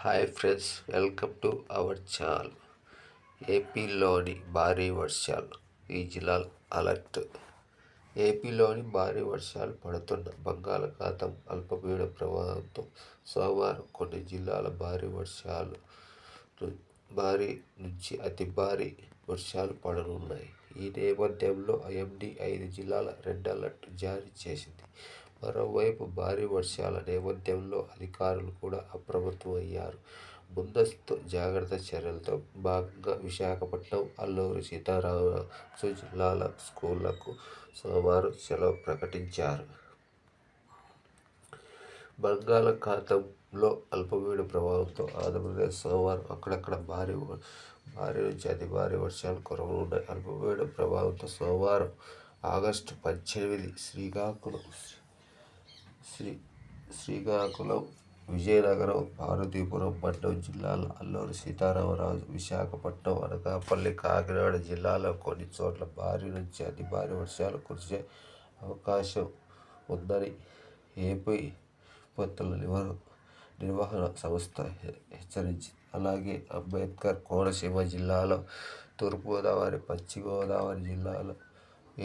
Hi friends, welcome to our channel. ఏపీలోని భారీ వర్షాలు, ఈ జిల్లాల అలర్ట్. ఏపీలోని భారీ వర్షాలు పడుతున్న బంగాళాఖాతం అల్పపీడన ప్రభావంతో సోమవారం కొన్ని జిల్లాల భారీ నుంచి అతి భారీ వర్షాలు పడనున్నాయి. ఈ నేపథ్యంలో ఐఎండీ 5 జిల్లాల రెడ్ అలర్ట్ జారీ చేసింది. మరోవైపు భారీ వర్షాల నేపథ్యంలో అధికారులు కూడా అప్రమత్తమయ్యారు. ముందస్తు జాగ్రత్త చర్యలతో భాగంగా విశాఖపట్నం, అల్లూరి సీతారామరాజు జిల్లాల స్కూళ్లకు సోమవారం సెలవు ప్రకటించారు. బంగాళాఖాతంలో అల్పపీడన ప్రభావంతో ఆంధ్రప్రదేశ్ సోమవారం అక్కడక్కడ భారీ నుంచి అతి భారీ వర్షాలు కురవనున్నాయి. అల్పపీడన ప్రభావంతో సోమవారం ఆగస్టు 18 శ్రీకాకుళం, విజయనగరం, పార్వతీపురం మన్యం జిల్లాల, అల్లూరి సీతారామరాజు, విశాఖపట్నం, అనకాపల్లి, కాకినాడ జిల్లాల్లో కొన్ని చోట్ల భారీ నుంచి అతి భారీ వర్షాలు కురిసే అవకాశం ఉందని ఏపీ విపత్తుల నిర్వహణ సంస్థ హెచ్చరించింది. అలాగే అంబేద్కర్ కోనసీమ జిల్లాలో, తూర్పుగోదావరి, పశ్చిమ గోదావరి జిల్లాలో,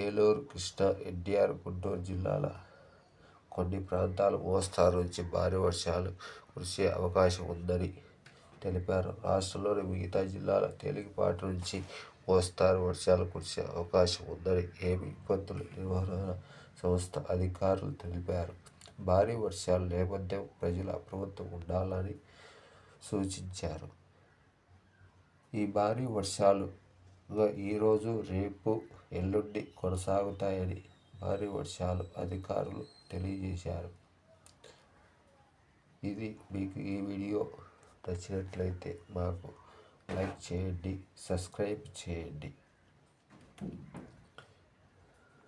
ఏలూరు, కృష్ణా, ఎన్టీఆర్, గుంటూరు జిల్లాల కొన్ని ప్రాంతాలు మోస్తారు నుంచి భారీ వర్షాలు కురిసే అవకాశం ఉందని తెలిపారు. రాష్ట్రంలోని మిగతా జిల్లాలో తేలికపాటి నుంచి మోస్తారు వర్షాలు కురిసే అవకాశం ఉందని ఏపీ విపత్తుల నిర్వహణ సంస్థ అధికారులు తెలిపారు. భారీ వర్షాల నేపథ్యం ప్రజలు అప్రమత్తంగా ఉండాలని సూచించారు. ఈ భారీ వర్షాలు ఈరోజు, రేపు, ఎల్లుండి కొనసాగుతాయని భారీ వర్షాలు అధికారులు తెలియజేశారు. మీకు ఈ వీడియో నచ్చినట్లయితే మాకు లైక్ చేయండి, సబ్స్క్రైబ్ చేయండి.